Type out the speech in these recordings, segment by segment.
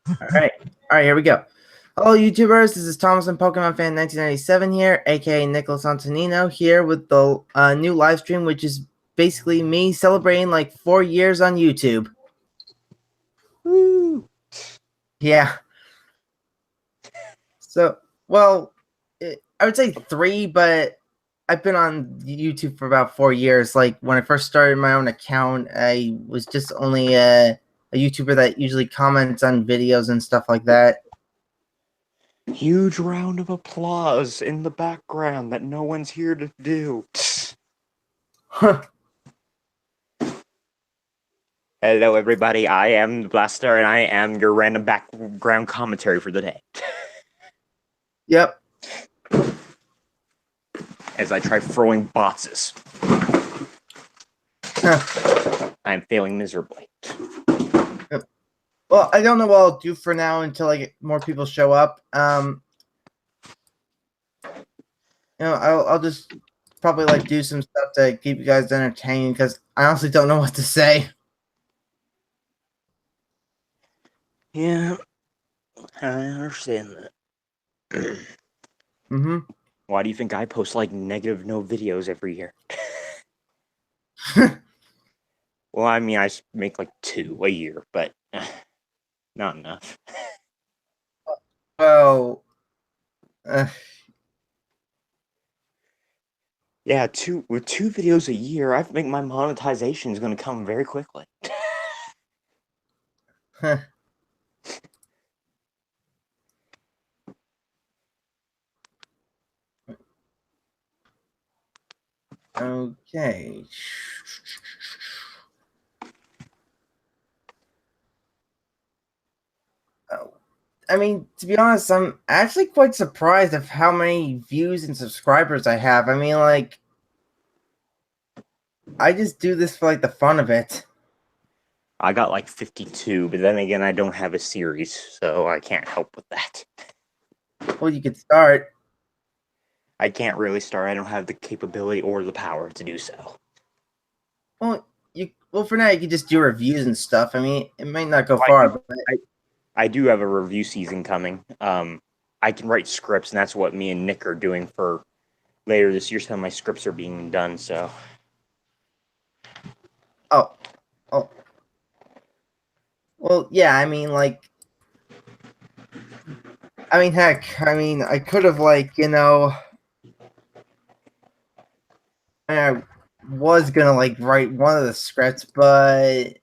All right, here we go. Hello, YouTubers. This is Thomas and Pokemon Fan 1997 here, aka Nicholas Antonino, here with the new live stream, which is basically me celebrating like 4 years on YouTube. Woo! Yeah. So, well, I would say 3, but I've been on YouTube for about 4 years. Like when I first started my own account, I was just only a YouTuber that usually comments on videos and stuff like that. Huge round of applause in the background that no one's here to do. Hello, everybody. I am Blaster, and I am your random background commentary for the day. Yep. As I try throwing boxes. I'm failing miserably. Well, I don't know what I'll do for now until like more people show up. I'll just probably like do some stuff to keep you guys entertained because I honestly don't know what to say. Yeah, I understand that. Mm-hmm. Why do you think I post like negative no videos every year? Well, I mean, I make like 2 a year, but not enough. Well, Yeah, with 2 videos a year, I think my monetization is going to come very quickly. okay. Oh, I mean, to be honest, I'm actually quite surprised of how many views and subscribers I have. I mean, like, I just do this for like the fun of it. I got like 52, but then again, I don't have a series, so I can't help with that. Well, you could start. I can't really start. I don't have the capability or the power to do so. Well, for now you could just do reviews and stuff. I mean, it might not go far, but I do have a review season coming. I can write scripts, and that's what me and Nick are doing for later this year. Some of my scripts are being done, so. oh, well, yeah. I mean, like, heck, I could have I was gonna like write one of the scripts, but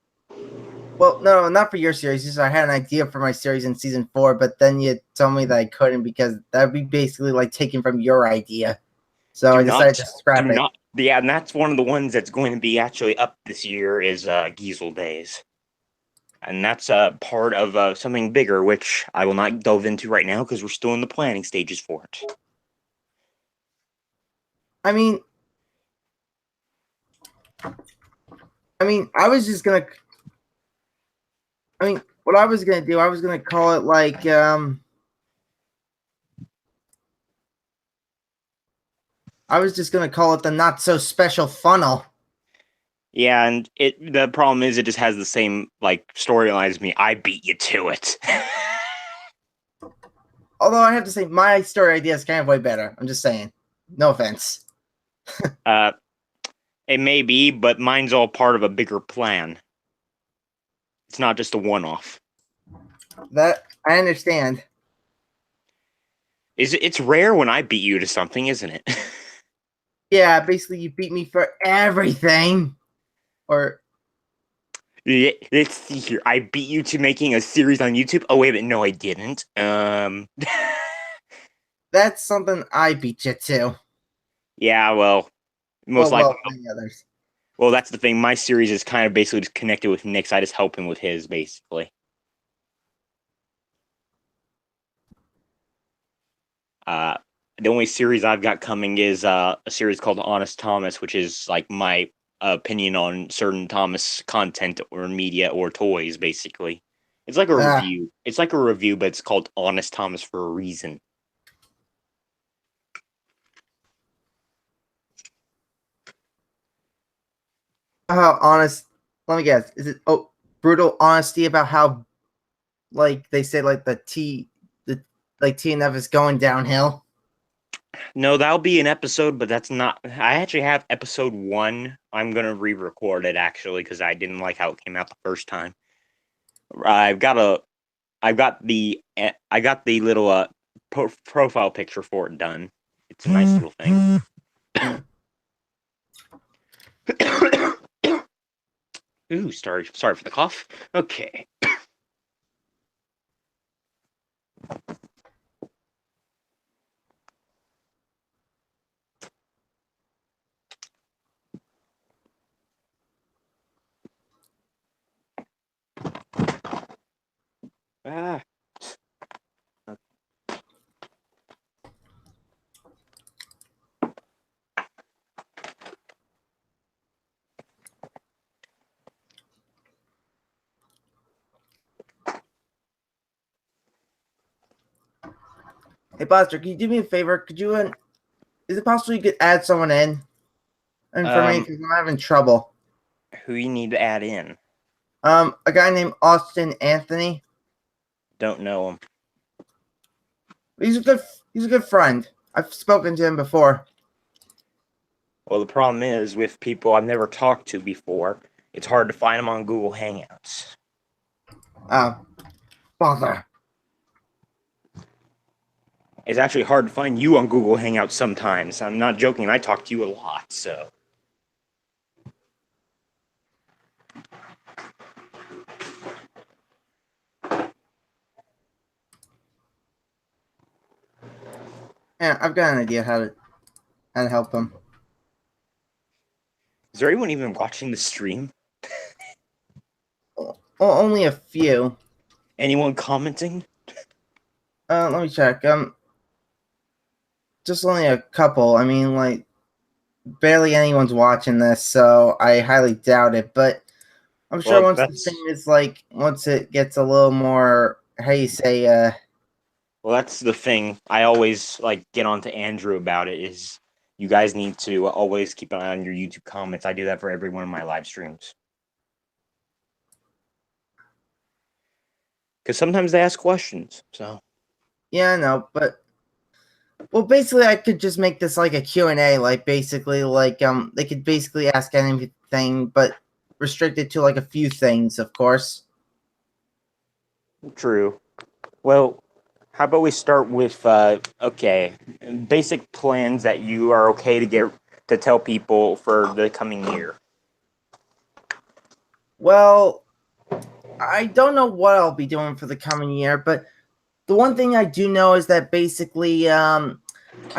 well, no, not for your series. Just I had an idea for my series in season 4, but then you told me that I couldn't because that'd be basically like taken from your idea. So I decided to scrap it. Yeah, and that's one of the ones that's going to be actually up this year is Giesel Days. And that's part of something bigger, which I will not delve into right now because we're still in the planning stages for it. I mean, I was just gonna. What I was gonna do, I was gonna call it like I was just gonna call it the not so special funnel. Yeah, and the problem is it just has the same like storyline as me. I beat you to it. Although I have to say, my story idea is kind of way better. I'm just saying. No offense. It may be, but mine's all part of a bigger plan. It's not just a one-off. That I understand. It's rare when I beat you to something, isn't it? Yeah, basically you beat me for everything. Or let's see here. I beat you to making a series on YouTube. Oh wait, but no, I didn't. That's something I beat you to. Yeah, well, most likely. Many others. Well, that's the thing. My series is kind of basically just connected with Nick's. I just help him with his, basically. The only series I've got coming is a series called Honest Thomas, which is like my opinion on certain Thomas content or media or toys, basically. It's like a review. It's like a review, but it's called Honest Thomas for a reason. How honest? Let me guess. Is it brutal honesty about how like they say like the like TNF is going downhill? No, that'll be an episode, but that's not. I actually have episode 1. I'm gonna re-record it actually because I didn't like how it came out the first time. I've got a, I got the little profile picture for it done. It's a nice little thing. Ooh, sorry for the cough. Okay. Ah. Hey, Buster, can you do me a favor? Could you is it possible you could add someone in and for me because I'm having trouble? Who you need to add in? A guy named Austin Anthony. Don't know him. He's a good friend. I've spoken to him before. Well, the problem is with people I've never talked to before, it's hard to find them on Google Hangouts. Bother. It's actually hard to find you on Google Hangouts sometimes. I'm not joking. I talk to you a lot, so. Yeah, I've got an idea how to help him. Is there anyone even watching the stream? Well, only a few. Anyone commenting? Let me check. Just only a couple. I mean, like, barely anyone's watching this, so I highly doubt it. But I'm sure once it gets a little more, how you say, Well, that's the thing. I always get on to Andrew about it. Is you guys need to always keep an eye on your YouTube comments. I do that for every one of my live streams. Because sometimes they ask questions. So. Yeah, I know, but well, basically, I could just make this like a Q&A, like basically, like they could basically ask anything, but restricted to like a few things, of course. True. Well, how about we start with basic plans that you are okay to tell people for the coming year. Well, I don't know what I'll be doing for the coming year, but the one thing I do know is that basically, I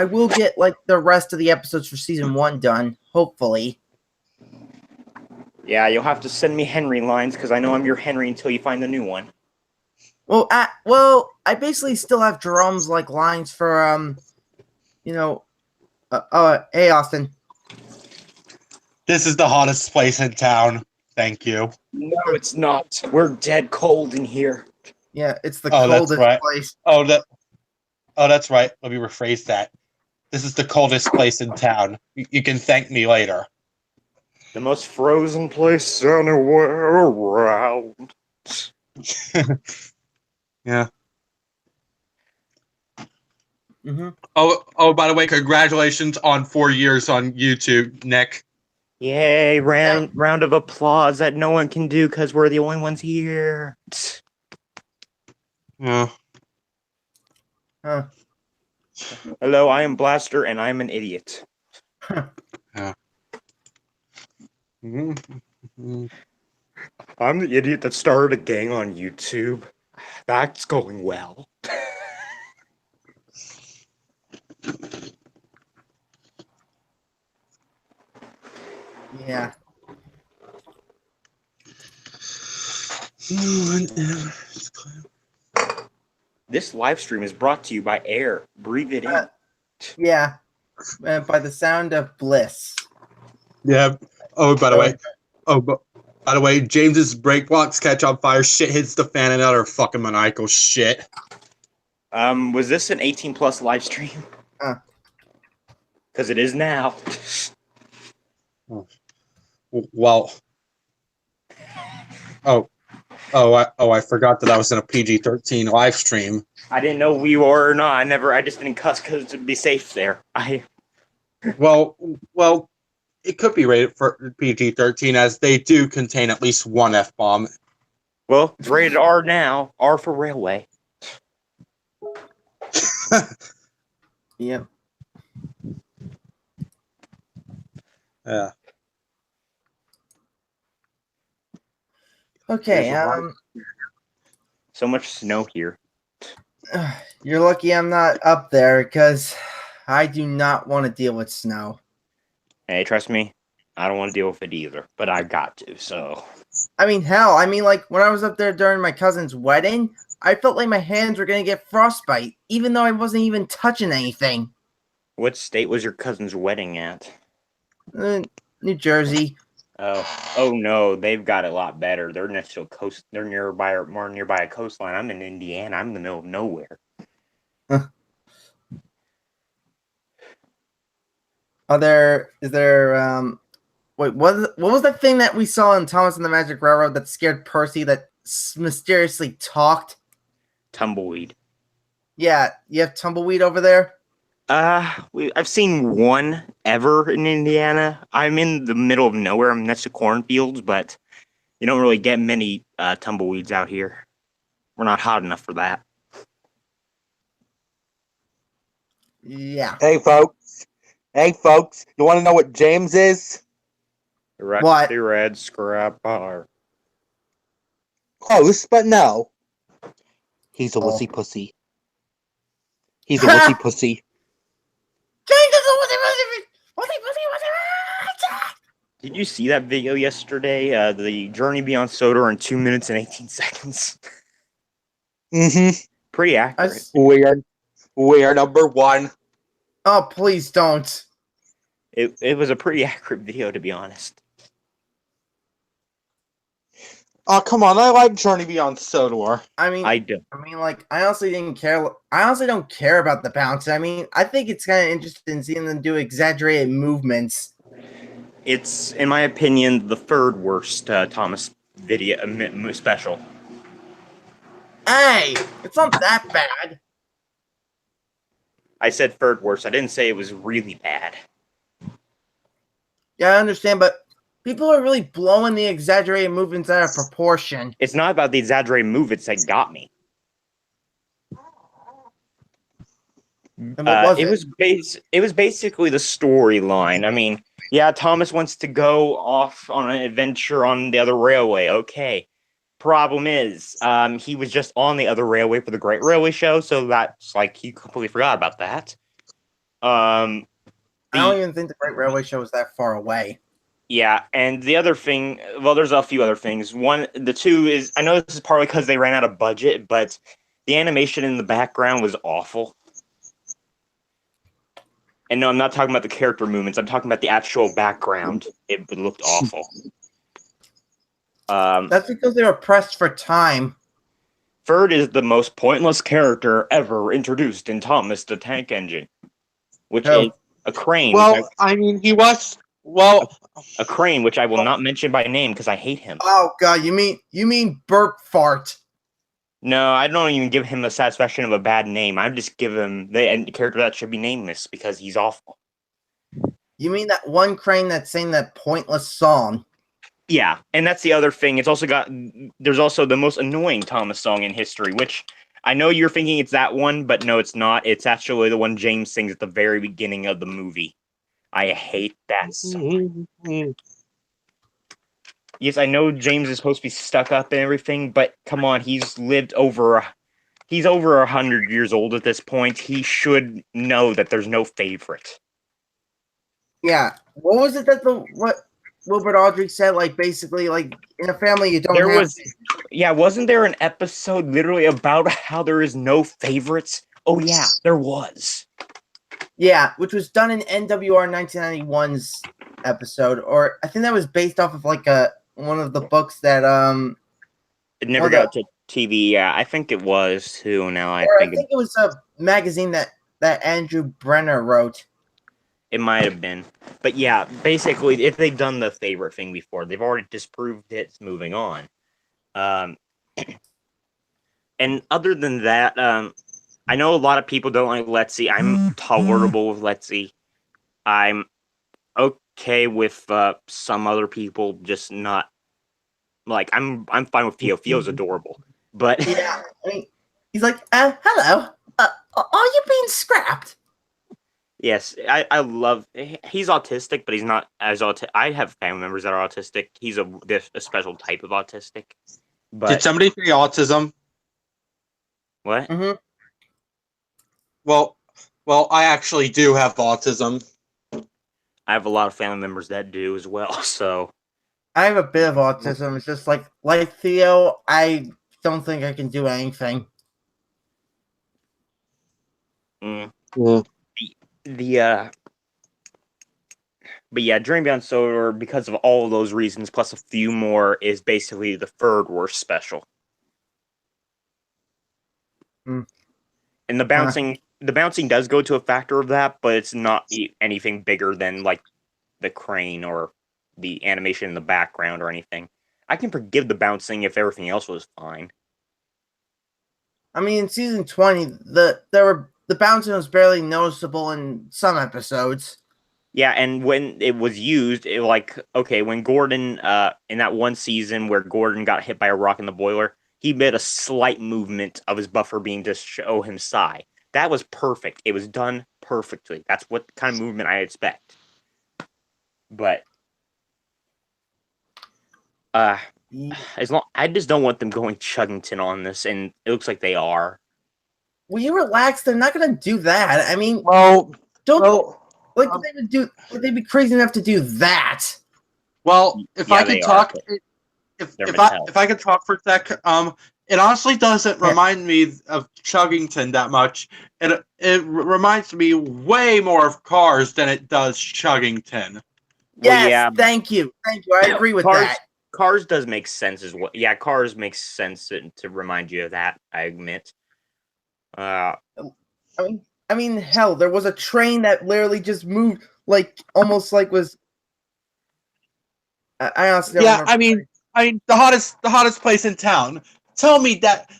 will get like the rest of the episodes for season 1 done, hopefully. Yeah, you'll have to send me Henry lines because I know I'm your Henry until you find the new one. Well, I basically still have Jerome's like lines for hey Austin. This is the hottest place in town. Thank you. No, it's not. We're dead cold in here. Yeah, it's the coldest place. That's right. Let me rephrase that. This is the coldest place in town. You can thank me later. The most frozen place anywhere around. Yeah. Mm-hmm. Oh, by the way, congratulations on 4 years on YouTube, Nick. Yay, round of applause that no one can do because we're the only ones here. Yeah. Huh. Hello, I am Blaster, and I'm an idiot. Yeah. Mm-hmm. I'm the idiot that started a gang on YouTube. That's going well. Yeah. This live stream is brought to you by Air. Breathe it in. Yeah. By the sound of bliss. Yeah. Oh, by the way, James's break blocks catch on fire. Shit hits the fan and utter fucking maniacal shit. Was this an 18+ live stream? Because it is now. Well. Oh. I forgot that I was in a PG-13 live stream. I didn't know we were or not. I just didn't cuss because to be safe there. Well, it could be rated for PG-13 as they do contain at least one F-bomb. Well, it's rated R now. R for railway. Yep. Yeah. Okay. So much snow here. You're lucky I'm not up there because I do not want to deal with snow. Hey, trust me, I don't want to deal with it either, but I got to, so. I mean, hell, like when I was up there during my cousin's wedding, I felt like my hands were going to get frostbite, even though I wasn't even touching anything. What state was your cousin's wedding at? New Jersey. Oh no, they've got it a lot better. They're next to a coast. They're more nearby a coastline. I'm in Indiana. I'm in the middle of nowhere. Wait, what was that thing that we saw in Thomas and the Magic Railroad that scared Percy that mysteriously talked? Tumbleweed. Yeah, you have tumbleweed over there? I've seen one ever in Indiana. I'm in the middle of nowhere. I'm next to cornfields, but you don't really get many tumbleweeds out here. We're not hot enough for that. Yeah. Hey, folks. You want to know what James is? What? Rusty red scrap bar. Close, but no. He's a wussy pussy. He's a wussy pussy. Did you see that video yesterday? The journey beyond Sodor in 2 minutes and 18 seconds. Mm-hmm. Pretty accurate. We are number one. Oh, please don't. It was a pretty accurate video, to be honest. Oh, come on. I like Journey Beyond Sodor. I do. I honestly didn't care. I honestly don't care about the bounce. I think it's kind of interesting seeing them do exaggerated movements. It's, in my opinion, the third worst Thomas video special. Hey, it's not that bad. I said third worst. I didn't say it was really bad. Yeah, I understand, but people are really blowing the exaggerated movements out of proportion. It's not about the exaggerated movements that got me. And what was it was basically the storyline. I mean, yeah, Thomas wants to go off on an adventure on the other railway. Okay. Problem is, he was just on the other railway for the Great Railway Show, so that's like he completely forgot about that. I don't even think the Great Railway Show was that far away. Yeah, and the other thing, well, there's a few other things. The two is, I know this is partly because they ran out of budget, but the animation in the background was awful. And no, I'm not talking about the character movements. I'm talking about the actual background. It looked awful. That's because they were pressed for time. Ferd is the most pointless character ever introduced in Thomas the Tank Engine, which is a crane. Well, he was... Well... A crane, which I will not mention by name because I hate him. Oh, God, you mean Burp Fart. No, I don't even give him the satisfaction of a bad name. I just give him the character that should be nameless because he's awful. You mean that one crane that sang that pointless song? Yeah, and that's the other thing. There's also the most annoying Thomas song in history, which I know you're thinking it's that one, but no, it's not. It's actually the one James sings at the very beginning of the movie. I hate that song. Yes, I know James is supposed to be stuck up and everything, but come on, he's over 100 years old at this point. He should know that there's no favorite. Yeah. What was it that what Wilbert Audrey said? Like, basically, like, in a family, you don't wasn't there an episode literally about how there is no favorites? Oh, yeah, there was. Yeah, which was done in NWR 1991's episode, or I think that was based off of, like, one of the books that, It never got to TV, yeah. I think it was, too, now I think it was a magazine that Andrew Brenner wrote. It might have been. But yeah, basically, if they've done the favorite thing before, they've already disproved it. Moving on. And other than that, I know a lot of people don't like Letzi. I'm tolerable with Letzi. I'm okay with some other people, just not like I'm fine with Theo. Theo's adorable, but Yeah, I mean, he's like, hello, are you being scrapped? yes, I love. He's autistic, but he's not as autistic. I have family members that are autistic. He's a special type of autistic. But Did somebody say autism? what? Mm-hmm. Well, I actually do have autism. I have a lot of family members that do as well. So I have a bit of autism. It's just like Theo, I don't think I can do anything. mm, Yeah. but yeah, Dream Beyond Solar, because of all of those reasons, plus a few more, is basically the third worst special. Mm. And the bouncing does go to a factor of that, but it's not anything bigger than like the crane or the animation in the background or anything. I can forgive the bouncing if everything else was fine. I mean, in season 20, the bouncing was barely noticeable in some episodes. Yeah, and when it was used, when Gordon, in that one season where Gordon got hit by a rock in the boiler, he made a slight movement of his buffer beam to show him Psy. That was perfect. It was done perfectly. That's what kind of movement I expect. But, I just don't want them going Chuggington on this, and it looks like they are. Will you relax? They're not gonna do that. I mean, would they be crazy enough to do that? Well, if Yeah, I they could are, talk, but if they're if Mattel. I could talk for a sec, it honestly doesn't remind me of Chuggington that much. It reminds me way more of Cars than it does Chuggington. Well, Yes, yeah, thank you. I agree with Cars, that. Cars does make sense as well. Yeah, Cars makes sense to remind you of that, I admit. I mean, hell, there was a train that literally just moved, like almost like was. I honestly don't remember. I mean the hottest place in town. Tell me that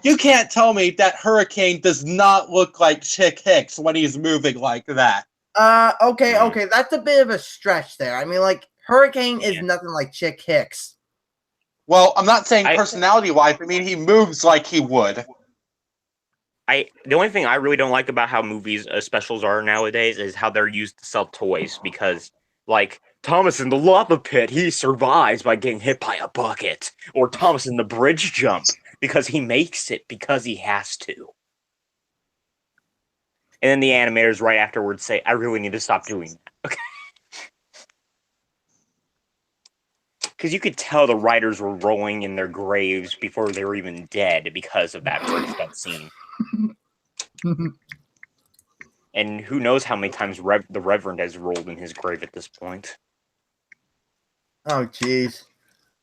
you can't tell me that Hurricane does not look like Chick Hicks when he's moving like that. Okay, that's a bit of a stretch there. I mean, like Hurricane is Yeah. nothing like Chick Hicks. Well, I'm not saying personality-wise. I mean, he moves like he would. The only thing I really don't like about how movies specials are nowadays is how they're used to sell toys, because like Thomas in the lava pit, he survives by getting hit by a bucket, or Thomas in the bridge jump because he makes it because he has to. And then the animators right afterwards say, "I really need to stop doing that." Okay. Because you could tell the writers were rolling in their graves before they were even dead because of that bridge jump scene. And who knows how many times the Reverend has rolled in his grave at this point. Oh, jeez.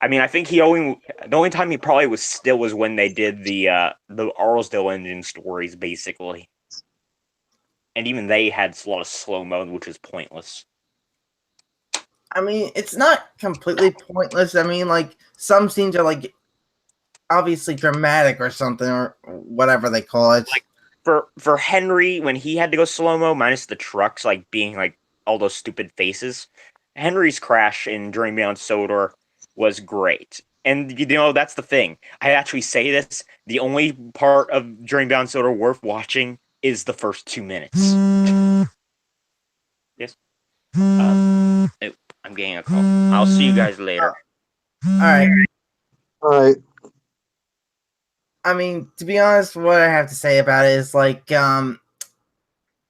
I mean, I think the only time he probably was still was when they did the Arlesdale engine stories, basically. And even they had a lot of slow-mo, which was pointless. I mean, it's not completely pointless. I mean, like some scenes are like obviously dramatic or something, or whatever they call it. Like for Henry, when he had to go slow-mo, minus the trucks like being like all those stupid faces, Henry's crash in Dream Beyond Sodor was great. And you know, that's the thing. I actually say this, the only part of Dream Beyond Sodor worth watching is the first 2 minutes. Yes. I'm getting a call. I'll see you guys later. All right. All right. I mean, to be honest, what I have to say about it is like,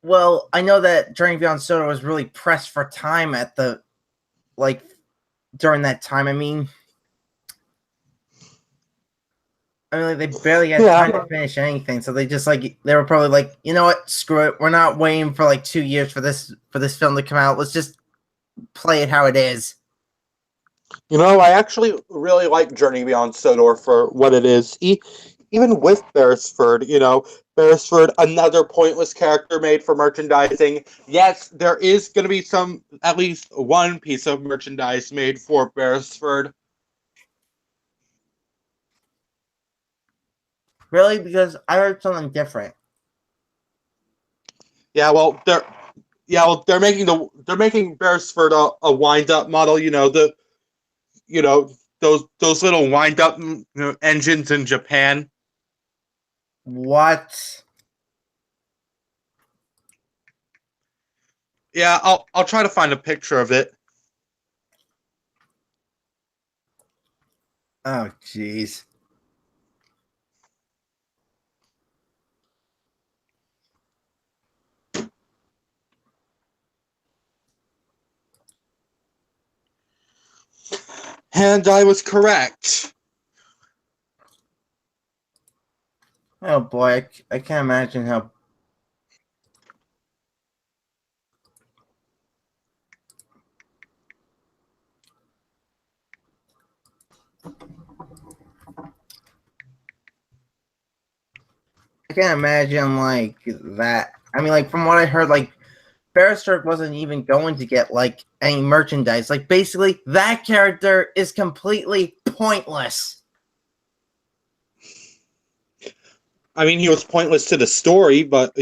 well, I know that Dream Beyond Soda was really pressed for time at the, like, during that time. I mean, like, they barely had time to finish anything, so they just like they were probably like, you know what, screw it, we're not waiting for like 2 years for this film to come out. Let's just play it how it is. You know, I actually really like Journey Beyond Sodor for what it is. Even with Beresford, you know, Beresford, another pointless character made for merchandising. Yes, there is going to be at least one piece of merchandise made for Beresford. Really? Because I heard something different. They're making Beresford a wind up model. Those little wind up engines in Japan. What? Yeah, I'll try to find a picture of it. Oh, jeez. And I was correct. Oh boy, I can't imagine how. I can't imagine like that. I mean, like from what I heard, like Beresford wasn't even going to get like any merchandise. Like basically, that character is completely pointless. I mean, he was pointless to the story, but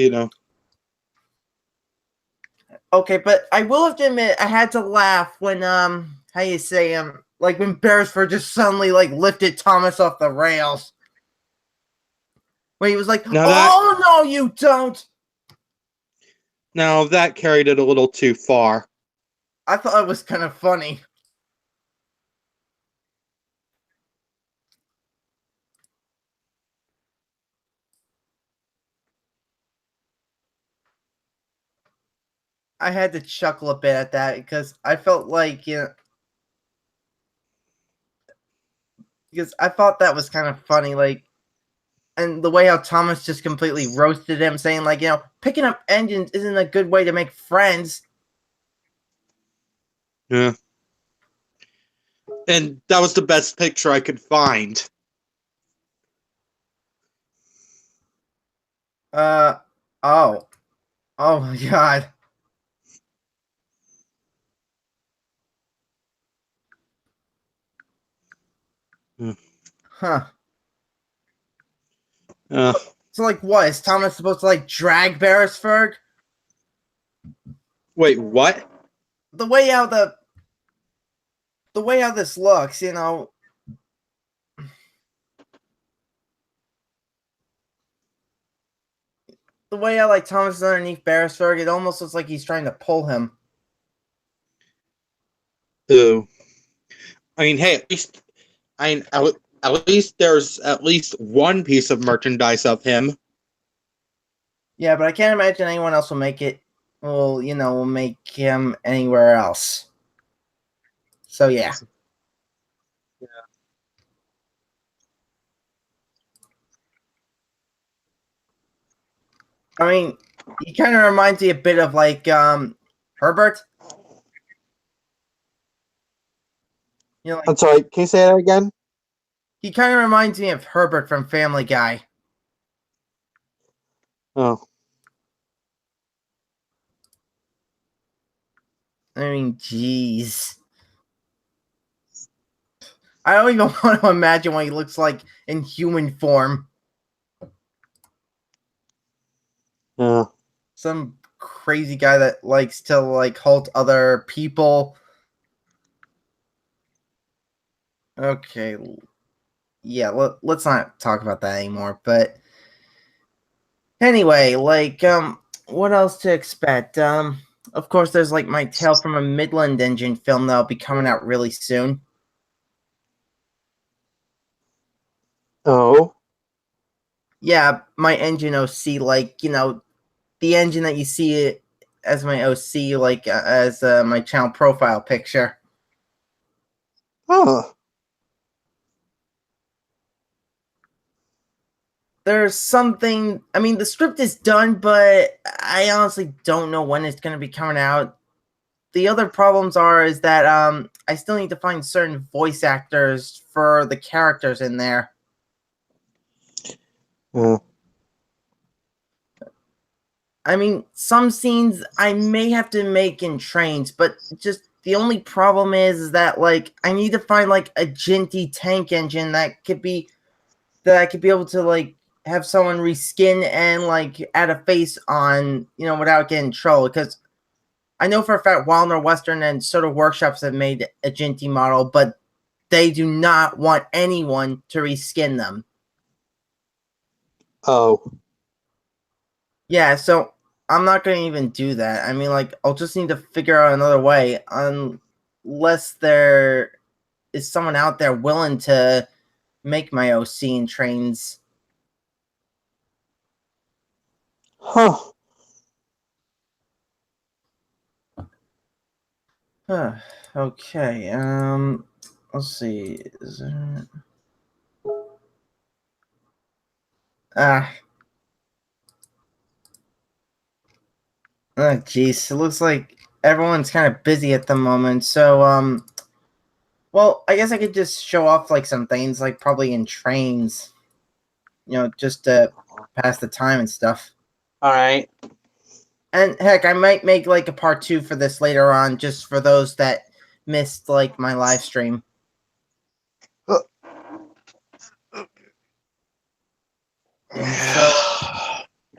Okay, but I will have to admit, I had to laugh when how you say like when Beresford just suddenly like lifted Thomas off the rails. When he was like, "Oh no, you don't!" Now that carried it a little too far. I thought it was kind of funny. I had to chuckle a bit at that because I felt like because I thought that was kind of funny, like, and the way how Thomas just completely roasted him, saying like, picking up engines isn't a good way to make friends. Yeah. And that was the best picture I could find. Oh my god. Huh. So like what? Is Thomas supposed to like drag Beresford? Wait, what? The way how this looks, the way how like Thomas is underneath Beresford, it almost looks like he's trying to pull him. Ooh. I mean, hey, at least there's at least one piece of merchandise of him. Yeah, but I can't imagine anyone else will make it. Will make him anywhere else. So yeah. I mean, he kind of reminds me a bit of like Herbert. Like, I'm sorry, can you say that again? He kind of reminds me of Herbert from Family Guy. Oh. I mean, jeez. I don't even want to imagine what he looks like in human form. Yeah. Some crazy guy that likes to like halt other people. Okay. Yeah, let's not talk about that anymore. But anyway, like, what else to expect? Of course, there's like my Tale from a Midland Engine film that'll be coming out really soon. Oh. Yeah, my engine OC, like, the engine that you see as my OC, like, as my channel profile picture. Huh. There's something, I mean, the script is done, but I honestly don't know when it's going to be coming out. The other problems is that I still need to find certain voice actors for the characters in there. Yeah. I mean, some scenes I may have to make in trains, but just the only problem is that like I need to find like a Ginty tank engine that I could be able to like have someone reskin and like add a face on, without getting trolled. Because I know for a fact Wilder Western and Soda Workshops have made a Ginty model, but they do not want anyone to reskin them. Oh. Yeah, so I'm not going to even do that. I mean, like, I'll just need to figure out another way unless there is someone out there willing to make my OC and trains. Huh. Okay, let's see. Is there... Oh, geez. It looks like everyone's kind of busy at the moment. So, well, I guess I could just show off like some things, like probably in trains, just to pass the time and stuff. All right. And heck, I might make like a part 2 for this later on, just for those that missed like my live stream.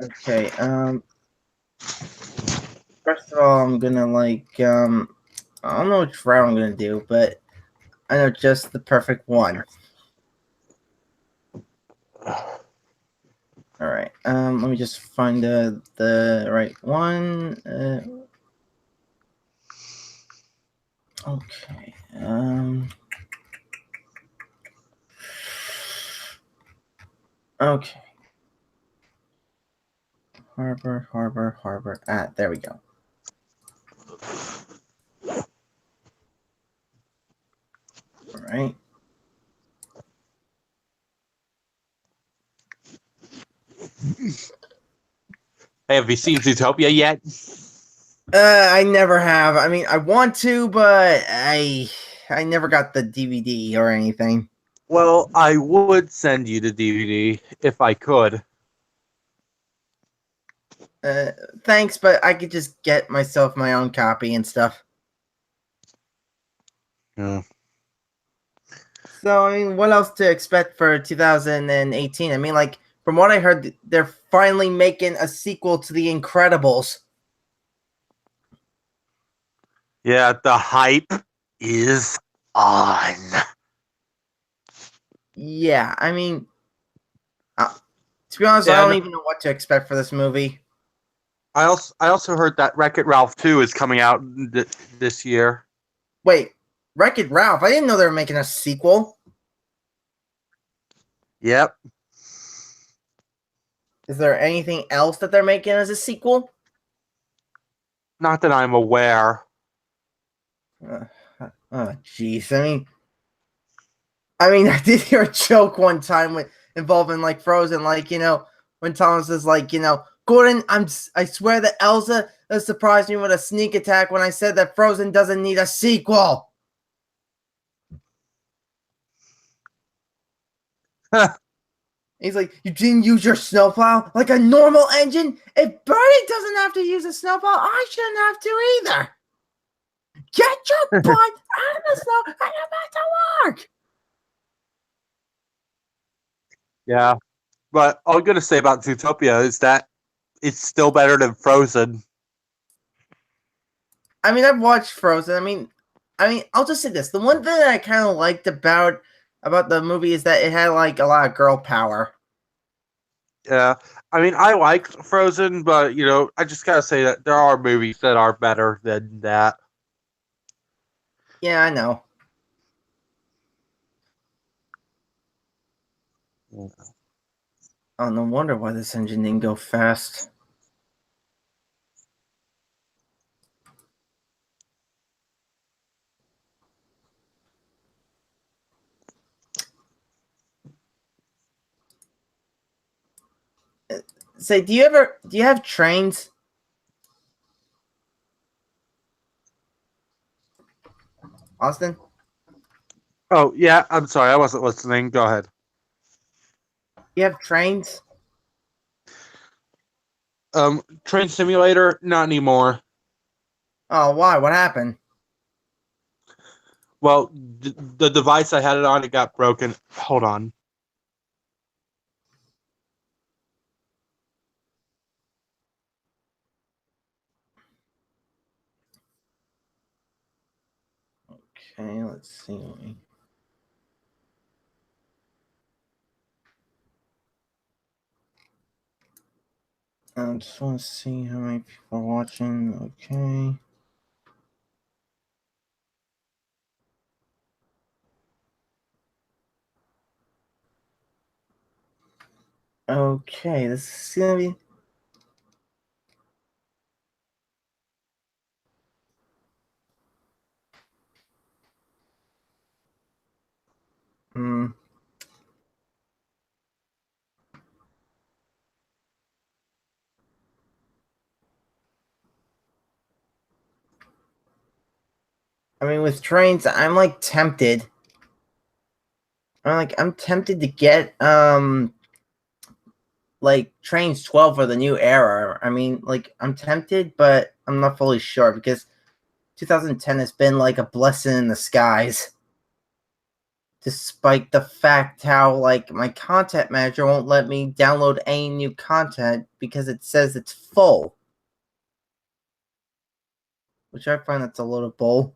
Okay. First of all, I'm gonna like I don't know which route I'm gonna do, but I know just the perfect one. All right. Let me just find the right one. Okay. Okay. Harbor. There we go. All right. Hey, have you seen Zootopia yet? I never have. I mean, I want to, but I never got the DVD or anything. Well, I would send you the DVD if I could. Thanks, but I could just get myself my own copy and stuff. Yeah. So, I mean, what else to expect for 2018? I mean, like, from what I heard, they're finally making a sequel to The Incredibles. Yeah, the hype is on. Yeah, I mean, to be honest, I don't even know what to expect for this movie. I also heard that Wreck-It Ralph 2 is coming out this year. Wait, Wreck-It Ralph? I didn't know they were making a sequel. Yep. Is there anything else that they're making as a sequel? Not that I'm aware. Oh, jeez. I mean, I did hear a joke one time involving like Frozen, like when Thomas is like, Gordon, I swear that Elsa surprised me with a sneak attack when I said that Frozen doesn't need a sequel. He's like, you didn't use your snowplow like a normal engine? If Bernie doesn't have to use a snowplow, I shouldn't have to either. Get your butt out of the snow and get back to work. Yeah. But all I'm going to say about Zootopia is that it's still better than Frozen. I mean, I've watched Frozen. I mean, I'll just say this. The one thing that I kind of liked about the movie is that it had like a lot of girl power. Yeah. I mean, I liked Frozen, but I just gotta say that there are movies that are better than that. Yeah, I know. Yeah. Oh, no wonder why this engine didn't go fast. Say, do you have trains? Austin? Oh, yeah, I'm sorry, I wasn't listening. Go ahead. You have trains? Train Simulator, not anymore. Oh, why? What happened? Well, the device I had it on, it got broken. Hold on. Okay, let's see. I just want to see how many people are watching. Okay. Okay, this is gonna be. Hmm. I mean, with trains, I'm like tempted. I'm tempted to get like Trains 12 for the new era. I mean, like I'm tempted, but I'm not fully sure because 2010 has been like a blessing in the skies. Despite the fact how like my content manager won't let me download any new content because it says it's full. Which I find that's a little bull.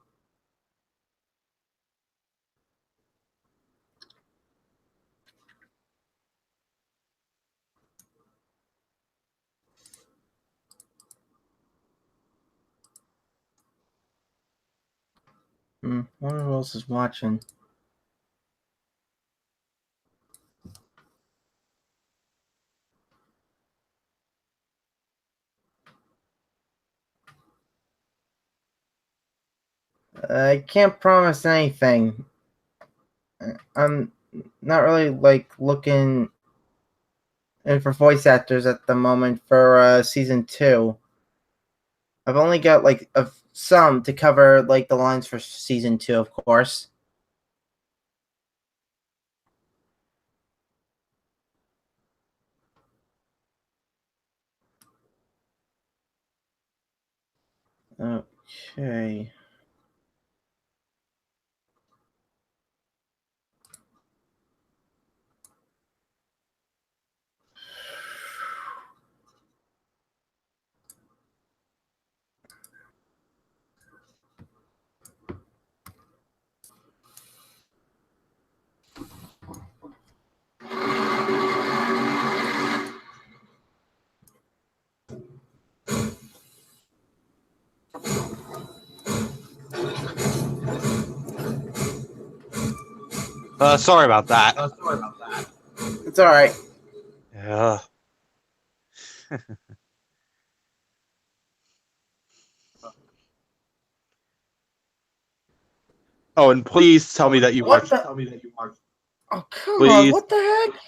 Wonder who else is watching. I can't promise anything. I'm not really like looking in for voice actors at the moment for season 2. I've only got like some to cover like the lines for season 2, of course. Okay. Sorry about that. It's all right. Yeah. Oh, and please tell me that you What watched. the- Oh, come on. Please. What the heck?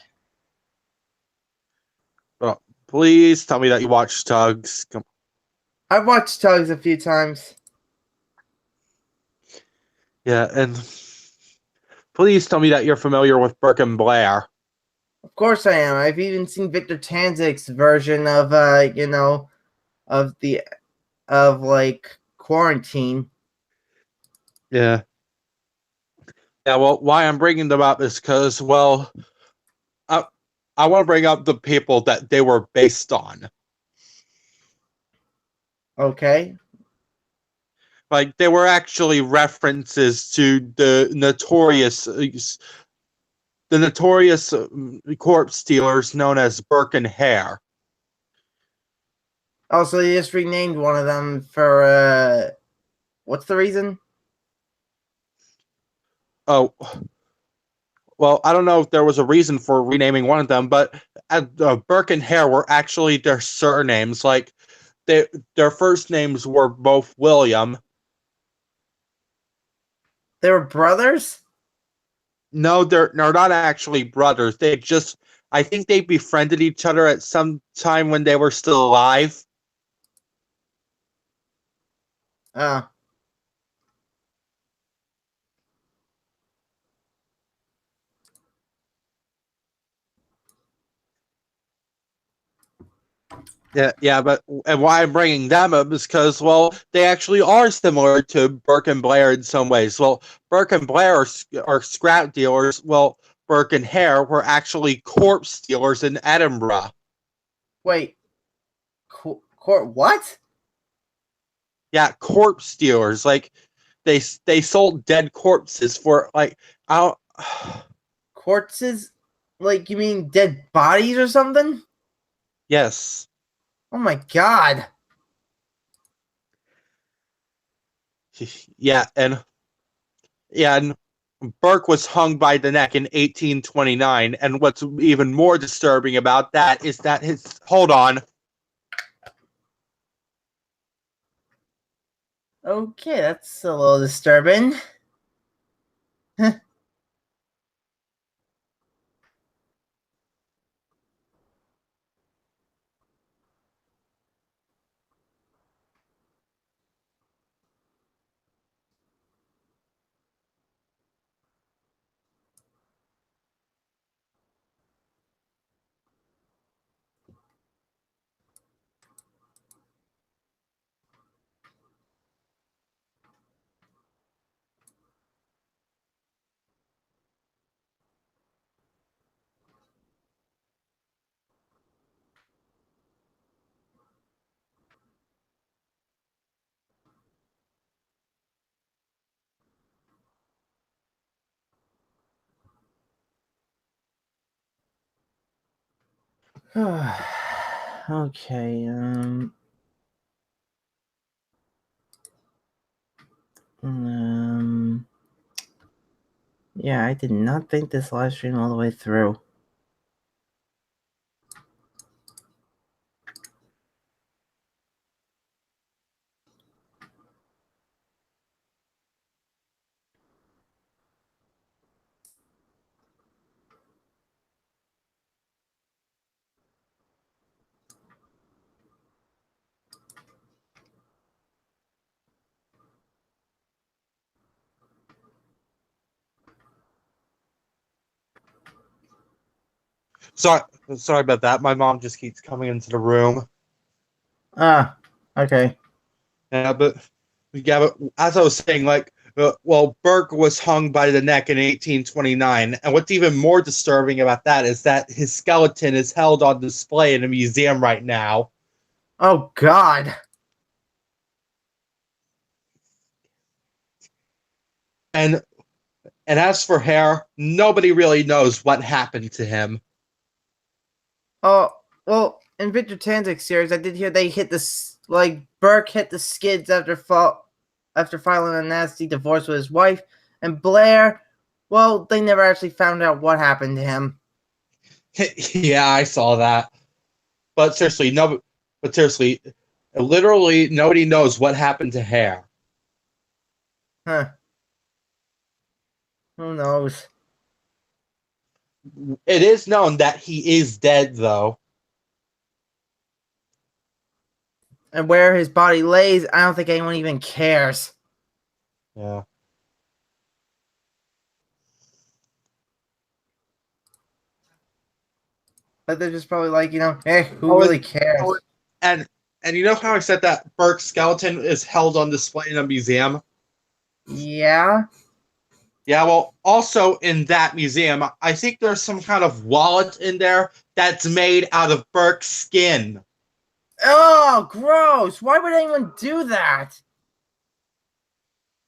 Oh, please tell me that you watched Tugs. I've watched Tugs a few times. Yeah, and please tell me that you're familiar with Burke and Blair. Of course I am. I've even seen Victor Tanzik's version of of like Quarantine. Yeah. Yeah, well, why I'm bringing them up is because, well, I want to bring up the people that they were based on. Okay. Like, they were actually references to the notorious corpse stealers known as Burke and Hare. Also, they just renamed one of them for what's the reason? Oh, well, I don't know if there was a reason for renaming one of them, but Burke and Hare were actually their surnames. Like, their first names were both William. They were brothers? No, they're not actually brothers. I think they befriended each other at some time when they were still alive. Oh. Yeah, but and why I'm bringing them up is because, well, they actually are similar to Burke and Blair in some ways. Well, Burke and Blair are scrap dealers. Well, Burke and Hare were actually corpse stealers in Edinburgh. Wait. What? Yeah, corpse stealers. Like, they sold dead corpses for like I don't. Corpses? Like, you mean dead bodies or something? Yes. Oh my god. Yeah, and Burke was hung by the neck in 1829, and what's even more disturbing about that is that his hold on. Okay, that's a little disturbing. Okay, yeah, I did not think this live stream all the way through. Sorry about that. My mom just keeps coming into the room. Ah, okay. But as I was saying, like, Burke was hung by the neck in 1829, and what's even more disturbing about that is that his skeleton is held on display in a museum right now. Oh god. And as for hair, nobody really knows what happened to him. Oh, well, in Victor Tanzik's series, I did hear they hit Burke hit the skids after filing a nasty divorce with his wife, and Blair, well, they never actually found out what happened to him. Yeah, I saw that. But seriously, literally nobody knows what happened to hair. Huh. Who knows? It is known that he is dead, though. And where his body lays, I don't think anyone even cares. Yeah. But they're just probably like, hey, who really cares? And you know how I said that Burke's skeleton is held on display in a museum? Yeah? Yeah, well, also in that museum, I think there's some kind of wallet in there that's made out of Burke's skin. Oh, gross! Why would anyone do that?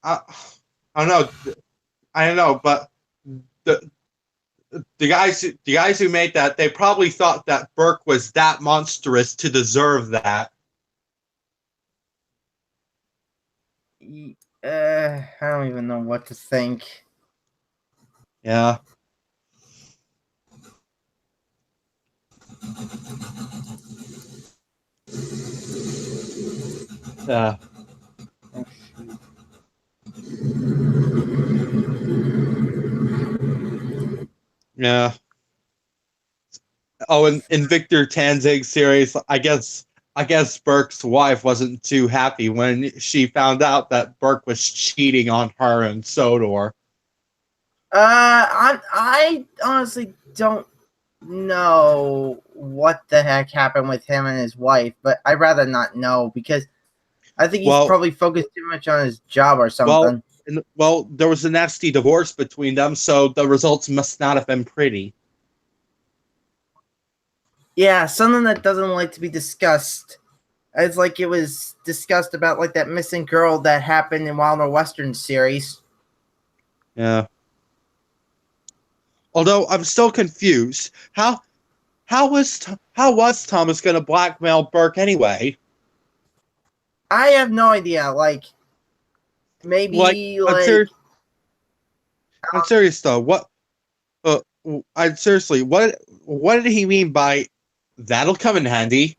I don't know, but the guys who made that, they probably thought that Burke was that monstrous to deserve that. I don't even know what to think. Yeah. Yeah. Yeah. Oh, in Victor Tanzig's series, I guess Burke's wife wasn't too happy when she found out that Burke was cheating on her and Sodor. I honestly don't know what the heck happened with him and his wife, but I'd rather not know because I think he's probably focused too much on his job or something. Well, there was a nasty divorce between them, so the results must not have been pretty. Yeah, something that doesn't like to be discussed. It's like it was discussed about like that missing girl that happened in Wild Northwestern series. Yeah. Although I'm still confused. How was Thomas going to blackmail Burke anyway? I have no idea. Like maybe I'm serious though. I'm seriously. What did he mean by that'll come in handy?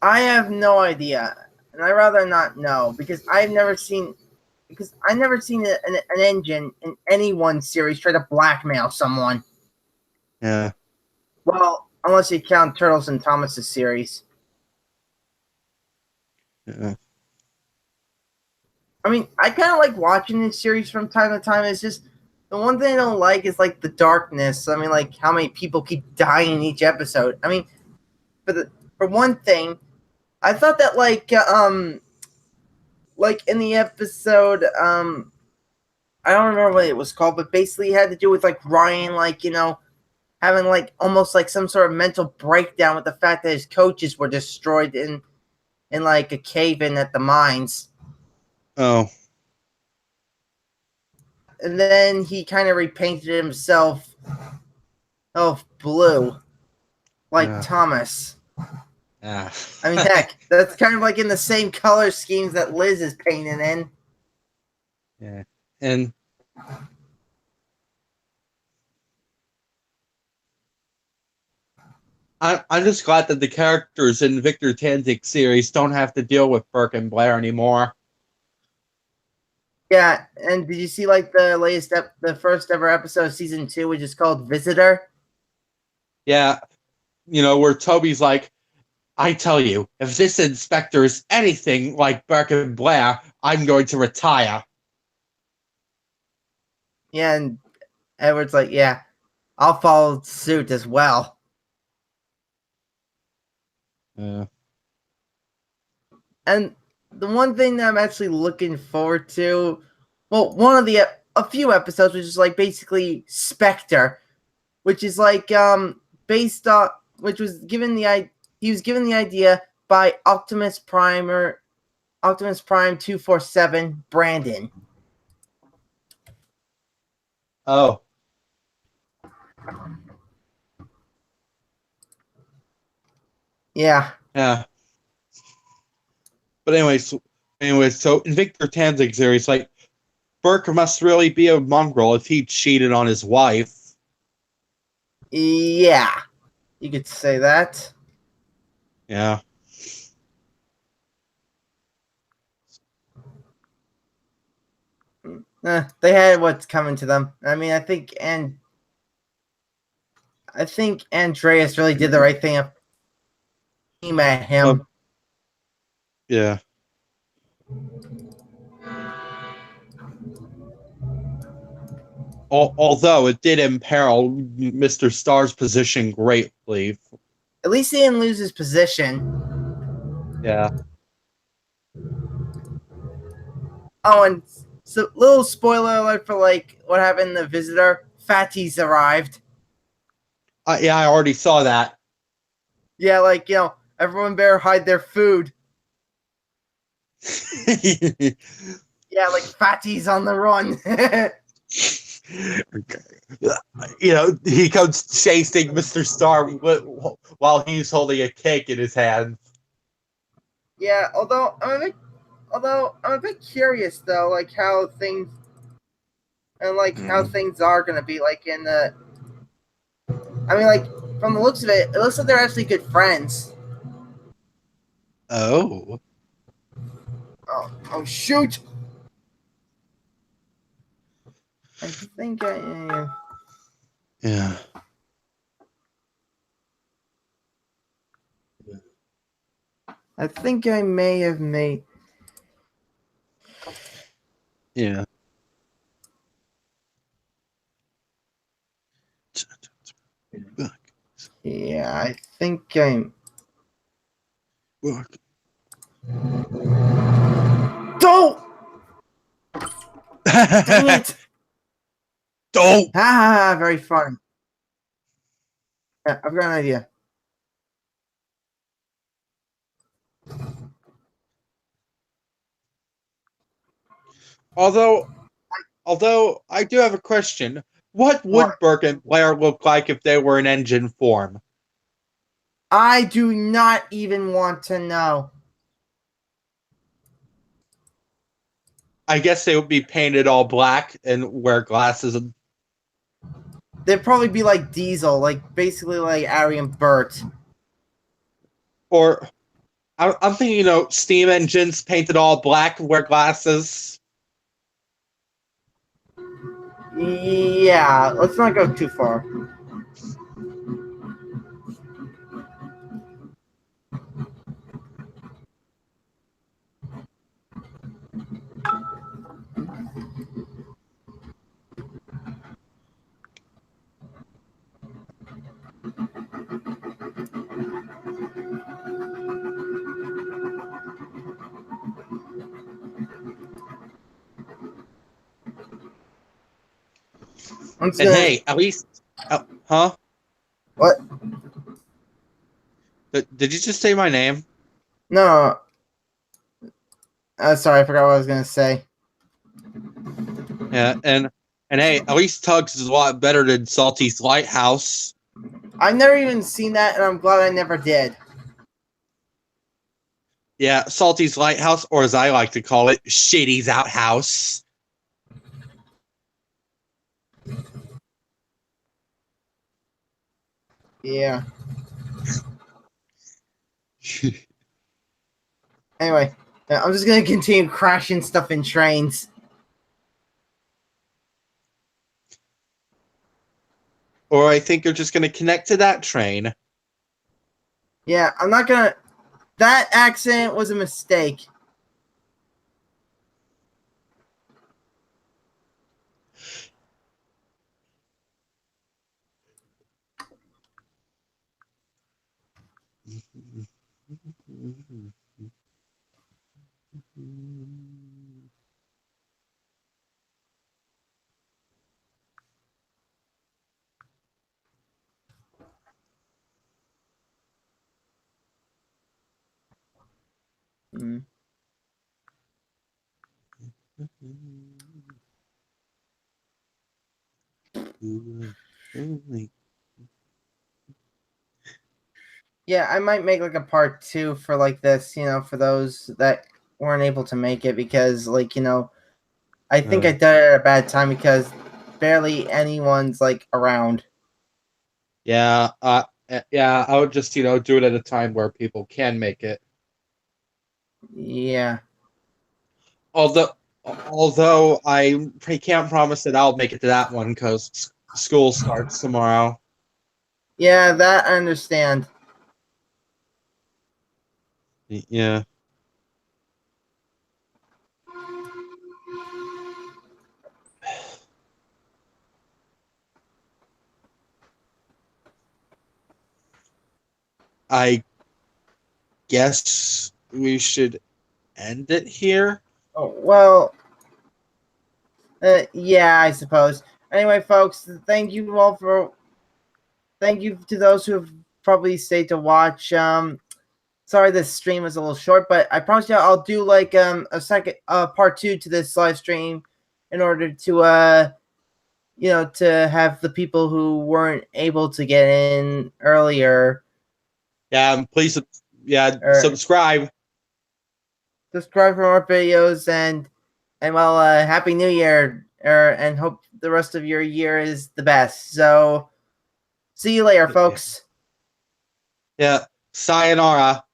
I have no idea, and I rather not know because I never seen an engine in any one series try to blackmail someone. Yeah. Well, unless you count Turtles and Thomas's series. Yeah. I mean, I kind of like watching this series from time to time. It's just the one thing I don't like is like the darkness. I mean, like how many people keep dying in each episode. I mean, for one thing, I thought that like in the episode I don't remember what it was called, but basically it had to do with like Ryan, like, having like almost like some sort of mental breakdown with the fact that his coaches were destroyed in like a cave-in at the mines. Oh. And then he kind of repainted himself blue, like Thomas. Yeah. I mean, heck, that's kind of like in the same color schemes that Liz is painting in. Yeah. And I'm just glad that the characters in Victor Tanzik's series don't have to deal with Burke and Blair anymore. Yeah, and did you see like the first ever episode of season 2, which is called Visitor? Yeah, where Toby's like, I tell you, if this inspector is anything like Burke and Blair, I'm going to retire. Yeah, and Edward's like, yeah, I'll follow suit as well. Yeah. And the one thing that I'm actually looking forward to, well, a few episodes, which is like basically Spectre, which is like based on, which was given he was given the idea by Optimus Prime 247 Brandon. Oh. Yeah. Yeah. But anyways, so in Victor Tanzik's series, like, Burke must really be a mongrel if he cheated on his wife. Yeah. You could say that. Yeah. They had what's coming to them. I mean, I think Andreas really did the right thing if he met him. Yeah. Although it did imperil Mr. Starr's position greatly. At least he didn't lose his position. Yeah. Oh, and so little spoiler alert for like what happened in The Visitor. Fatties arrived. Yeah, I already saw that. Yeah, like, everyone better hide their food. Yeah, like Fatty's on the run. He comes chasing Mr. Starr while he's holding a cake in his hand. Yeah, although I'm a bit curious though, like how things are gonna be like in the. I mean, like from the looks of it, it looks like they're actually good friends. Oh. Oh shoot! I think I. Yeah. I think I may have made. Yeah. Yeah, I think I'm. Don't! Dang it! Don't! Ha! Very funny. Yeah, I've got an idea. Although I do have a question. What would What? Burke and Blair look like if they were in engine form? I do not even want to know. I guess they would be painted all black and wear glasses. They'd probably be like Diesel, like basically like Ari and Bert. Or I'm thinking, steam engines painted all black, wear glasses. Yeah, let's not go too far. And hey, at least, huh? What? Did you just say my name? No. Sorry, I forgot what I was gonna say. Yeah, and hey, at least Tugs is a lot better than Salty's Lighthouse. I've never even seen that, and I'm glad I never did. Yeah, Salty's Lighthouse, or as I like to call it, Shady's Outhouse. Yeah. Anyway, I'm just gonna continue crashing stuff in trains. Or I think you're just going to connect to that train. Yeah, I'm not gonna. That accident was a mistake. Mm. Yeah, I might make like a part 2 for like this, for those that weren't able to make it because, I think I did it at a bad time because barely anyone's like around. Yeah, yeah, I would just, do it at a time where people can make it. Yeah. Although I can't promise that I'll make it to that one because school starts tomorrow. Yeah, that I understand. Yeah. I guess we should end it here. Oh, well, yeah, I suppose. Anyway, folks, thank you to those who have probably stayed to watch. Sorry this stream was a little short, but I promise you I'll do like a second part 2 to this live stream in order to to have the people who weren't able to get in earlier. Yeah, please, subscribe. Subscribe for more videos and well, happy New Year, and hope the rest of your year is the best. So, see you later, folks. Yeah, sayonara.